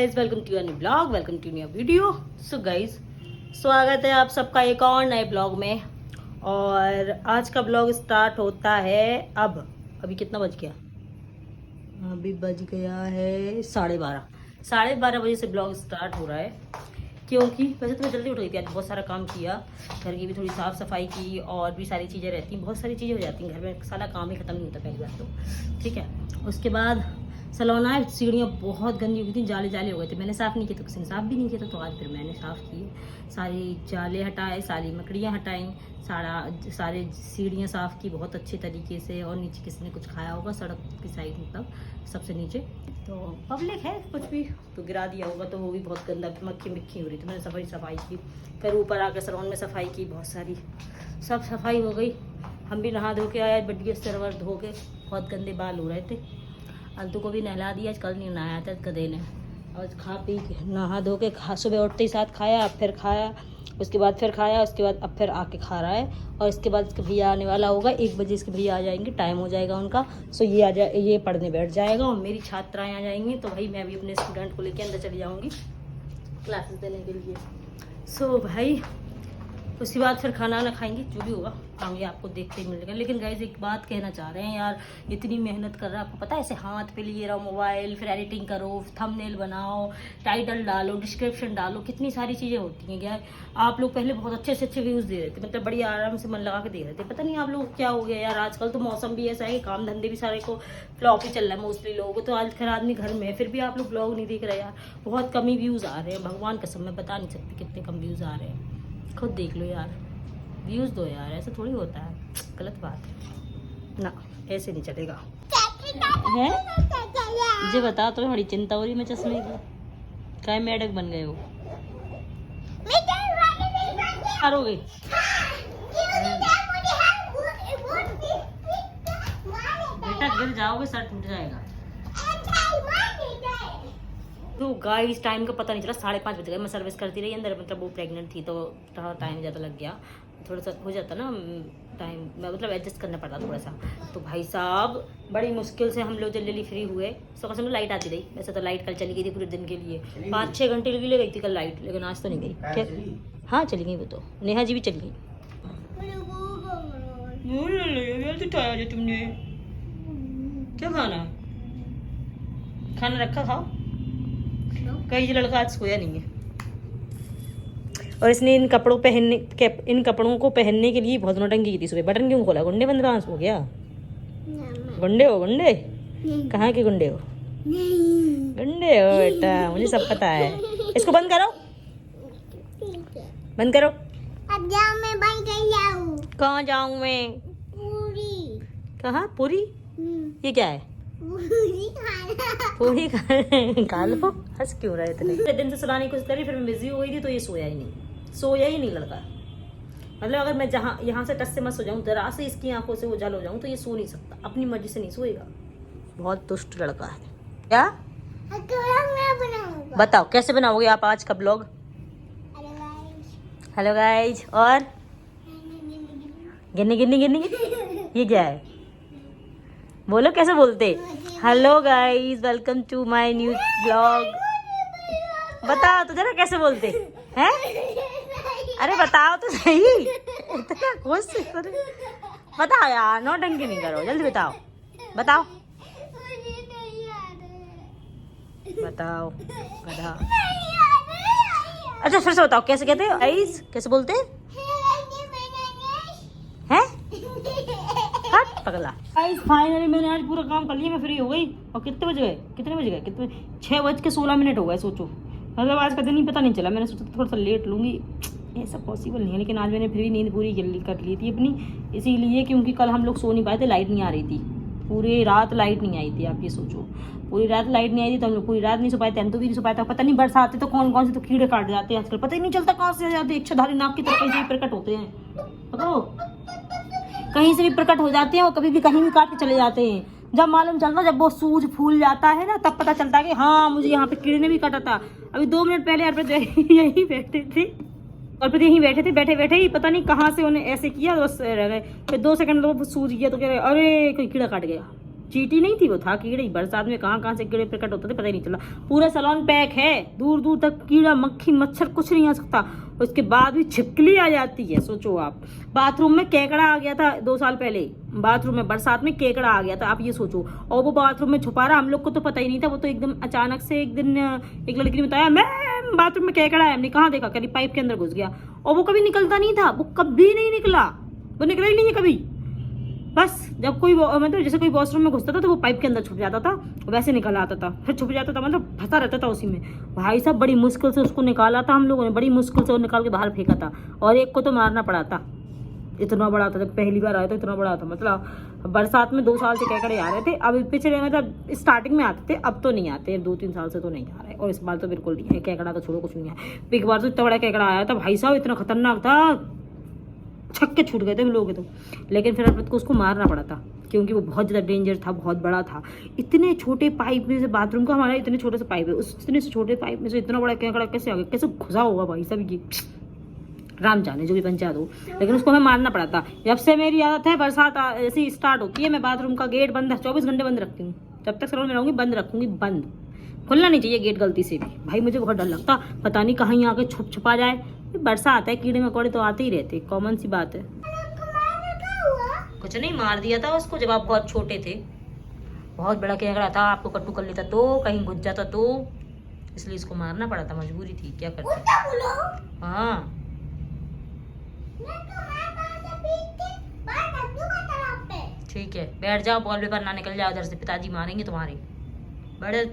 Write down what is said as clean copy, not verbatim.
Welcome to new blog, welcome to new video. So guys, स्वागत है आप सबका एक और नए ब्लॉग में। और आज का ब्लॉग स्टार्ट होता है अभी कितना बज गया? अभी बज गया है 12:30 बजे से ब्लॉग स्टार्ट हो रहा है। क्योंकि वैसे तो मैं जल्दी उठ गई थी, आज बहुत सारा काम किया, घर की भी थोड़ी साफ़ सफाई की और भी सारी चीज़ें रहती हैं, बहुत सारी चीज़ें हो जाती हैं घर में, सारा काम ही ख़त्म नहीं होता पहली बार तो। ठीक है, उसके बाद सलोना है, सीढ़ियाँ बहुत गंदी हो गई थी, जाले जाले हो गए थे, मैंने साफ़ नहीं किए तो किसी ने साफ़ भी नहीं किया था, तो आज फिर मैंने साफ़ किए, सारी जाले हटाए, सारी मकड़ियाँ हटाई, सारे सीढ़ियाँ साफ़ की बहुत अच्छे तरीके से। और नीचे किसी ने कुछ खाया होगा सड़क की साइड, मतलब सबसे नीचे तो पब्लिक है, कुछ भी तो गिरा दिया होगा, तो वो भी बहुत गंदा मक्खी मिक्खी हो रही थी, मैंने सफाई की। फिर ऊपर आकर सलोन में सफाई की, बहुत सारी सब सफाई हो गई। हम भी नहा धो के आए, बढ़िया सरवर धो के, बहुत गंदे बाल हो रहे थे। अल्तू को भी नहला दिया, आज कल नहीं नहाया था गधे ने। आज खा पी के नहा धो के सुबह उठते ही साथ खाया, फिर खाया, उसके बाद फिर खाया, उसके बाद अब फिर आके खा रहा है। और इसके बाद इसके भैया आने वाला होगा, 1 बजे इसके भैया आ जाएंगे, टाइम हो जाएगा उनका। सो ये पढ़ने बैठ जाएगा और मेरी छात्राएँ आ जाएंगी, तो भाई मैं भी अपने स्टूडेंट को लेकर अंदर चली जाऊँगी क्लासेस देने के लिए। सो भाई उसके बाद फिर खाना वाना खाएंगे, जो भी होगा आगे आपको देखते ही मिलेगा। लेकिन गाइज एक बात कहना चाह रहे हैं यार, इतनी मेहनत कर रहा है, आपको पता है, ऐसे हाथ पे लिए रहो मोबाइल, फिर एडिटिंग करो, थंबनेल बनाओ, टाइटल डालो, डिस्क्रिप्शन डालो, कितनी सारी चीज़ें होती हैं यार। आप लोग पहले बहुत अच्छे से अच्छे व्यूज़ दे रहे थे, मतलब बड़ी आराम से मन लगा के दे रहे थे, पता नहीं आप लोग क्या हो गया यार। आजकल तो मौसम भी ऐसा है कि काम धंधे भी सारे को फ्लॉप ही चल रहा है मोस्टली लोगों को, तो आजकल आदमी घर में है, फिर भी आप लोग ब्लॉग नहीं देख रहे यार। बहुत कम ही व्यूज़ आ रहे हैं, भगवान कसम मैं बता नहीं सकती कितने कम व्यूज़ आ रहे हैं, खुद देख लो यार। व्यूज़ दो यार, ऐसा थोड़ी होता है, गलत बात है ना, ऐसे नहीं चलेगा है। मुझे बता, तो बड़ी चिंता हो रही मैं चश्मे की, काय मेढक बन गए हो, हारोगे बेटा, गिर जाओगे, सर टूट जाएगा। तो गाइस टाइम का पता नहीं चला, 5:30 बज गए। मैं सर्विस करती रही अंदर, मतलब वो प्रेग्नेंट थी तो टाइम ज़्यादा लग गया, थोड़ा सा हो जाता ना टाइम, मतलब एडजस्ट करना पड़ता थोड़ा सा। तो भाई साहब बड़ी मुश्किल से हम लोग जल्दी फ्री हुए। सुबह से लाइट आती रही, वैसे तो लाइट कल चली गई थी पूरे दिन के लिए, 5-6 घंटे के लिए गई थी कल लाइट, लेकिन आज तो नहीं गई। क्या? हाँ चली गई वो तो, नेहा जी भी चली गई। तुमने क्या खाना रखा, खाओ। कई लड़का आज सोया नहीं है, और इसने इन कपड़ों को पहनने के लिए बहुत नौटंकी की थी सुबह। बटन क्यों खोला? गुंडे बंद हो गया? गुंडे हो गुंडे? कहाँ के गुंडे हो? गुंडे हो बेटा, मुझे सब पता है। इसको बंद करो, बंद करो। अब जाऊं मैं, बंद कर जाऊं। कहाँ जाऊं मैं? पूरी। कहाँ पूरी? ये क्या है? पूरी खा लो। हंस क्यों रहे थे? दिन से सुलाने की कोशिश करी, फिर मैं बिजी हो गई थी, तो ये सोया ही नहीं लड़का। मतलब अगर मैं यहाँ से टच से मत सो जाऊँ, जरा से इसकी आंखों से ओझल हो जाऊँ, तो ये सो नहीं सकता, अपनी मर्जी से नहीं सोएगा। बहुत दुष्ट लड़का है। क्या बताओ, कैसे बनाओगे आप आज का ब्लॉग? हेलो गाइज, और गिन्नी ये क्या है? बोलो, कैसे बोलते? Hello guys, welcome to my new blog. बताओ तो जरा कैसे बोलते हैं? अरे बताओ तो सही, इतना कोशिश करो, बताओ यार, नौटंकी नहीं करो, जल्दी बताओ बताओ बताओ गधा। अच्छा फिर से बताओ, कैसे कहते हैं गाइज, कैसे बोलते हैं? पगला। गाइस फाइनली मैंने आज पूरा काम कर लिया, मैं फ्री हो गई। और कितने बज गए? 6:16 हो गए। सोचो, मतलब आज का दिन ही पता नहीं चला। मैंने सोचा थोड़ा सा लेट लूँगी, ऐसा पॉसिबल नहीं है, लेकिन आज मैंने फिर भी नींद पूरी जल्दी कर ली थी अपनी, इसीलिए क्योंकि कल हम लोग सो नहीं पाए थे, लाइट नहीं आ रही थी, पूरी रात लाइट नहीं आई थी। आप ये सोचो, पूरी रात लाइट नहीं आई थी, तो हम लोग पूरी रात नहीं सो पाए थे, हम तो भी नहीं सो पाए थे। पता नहीं बरसात तो कौन से तो कीड़े काट जाते हैं आजकल, पता ही नहीं चलता कहाँ से आ जाते, इच्छाधारी नाक की तरफ कहीं से प्रकट होते हैं, बताओ, कहीं से भी प्रकट हो जाते हैं, और कभी भी कहीं भी काट के चले जाते हैं। जब मालूम चलता, जब वो सूझ फूल जाता है ना, तब पता चलता है कि हाँ मुझे यहाँ पे कीड़े ने भी काटा था। अभी 2 मिनट पहले अर्पित यही बैठे थे, अर्पित यहीं बैठे थे, बैठे ही पता नहीं कहाँ से उन्हें ऐसे किया, बस रह गए। फिर 2 सेकंड तो सूझ गया, तो कह रहे अरे कोई कीड़ा काट गया। चींटी नहीं थी, वो था कीड़े ही। बरसात में कहाँ कहाँ से कीड़े प्रकट होते थे पता ही नहीं चला। पूरा सैलून पैक है, दूर दूर तक कीड़ा मक्खी मच्छर कुछ नहीं आ सकता। उसके बाद भी छिपकली आ जाती है। सोचो आप, बाथरूम में केकड़ा आ गया था 2 साल पहले, बाथरूम में बरसात में केकड़ा आ गया था, आप ये सोचो। और वो बाथरूम में छुपा रहा, हम लोग को तो पता ही नहीं था। वो तो एकदम अचानक से एक दिन एक लड़की ने बताया, मैम बाथरूम में केकड़ा है। हमने कहाँ देखा, करीब पाइप के अंदर घुस गया। और वो कभी निकलता नहीं था, वो कभी नहीं निकला, वो निकला ही नहीं है कभी। बस जब कोई मतलब जैसे कोई वॉशरूम में घुसता था तो वो पाइप के अंदर छुप जाता था, वैसे निकल आता था, फिर छुप जाता था, मतलब फंसा रहता था उसी में। भाई साहब बड़ी मुश्किल से उसको निकाला था हम लोगों ने, बड़ी मुश्किल से वो निकाल के बाहर फेंका था। और एक को तो मारना पड़ा था, इतना बड़ा था। जब पहली बार आया था इतना बड़ा था। मतलब बरसात में 2 साल से केकड़े आ रहे थे। अब पिछले मतलब स्टार्टिंग में आते थे, अब तो नहीं आते, 2-3 साल से तो नहीं आ रहे। और इस बार तो बिल्कुल नहीं है, केकड़ा तो छोड़ो कुछ नहीं है। एक बार तो इतना बड़ा केकड़ा आया था भाई साहब, इतना खतरनाक था, छक्के छूट गए थे हम लोग तो। लेकिन फिर अपन को उसको मारना पड़ा था, क्योंकि वो बहुत ज़्यादा डेंजर था, बहुत बड़ा था। इतने छोटे पाइप में से, बाथरूम का हमारा इतने छोटे से पाइप है, उस इतने से छोटे पाइप में से इतना बड़ा केकड़ा कैसे आ गया, कैसे घुसा होगा भाई साहब, ये राम जाने, जो भी पंचायत हो। लेकिन उसको हमें मारना पड़ा था। जब से मेरी आदत है, बरसात ऐसी स्टार्ट होती है, मैं बाथरूम का गेट बंद 24 घंटे बंद रखती हूँ। जब तक सैलून में रहूँगी बंद रखूँगी, बंद खुलना नहीं चाहिए गेट गलती से भी। भाई मुझे बहुत डर लगता, पता नहीं कहीं आके छुपा जाए। बरसात है, कीड़े मकोड़े तो आते ही रहते, कॉमन सी बात है। कुछ नहीं, मार दिया था उसको जब आप बहुत छोटे थे। बहुत बड़ा केकड़ा था, आपको कट्टू कर लेता तो, कहीं घुस जाता तो, इसलिए इसको मारना पड़ा था, मजबूरी थी, क्या करते। हाँ ठीक है, बैठ जाओ, बॉल पेपर ना निकल जाओ उधर से, पिताजी मारेंगे तुम्हारे। बड़े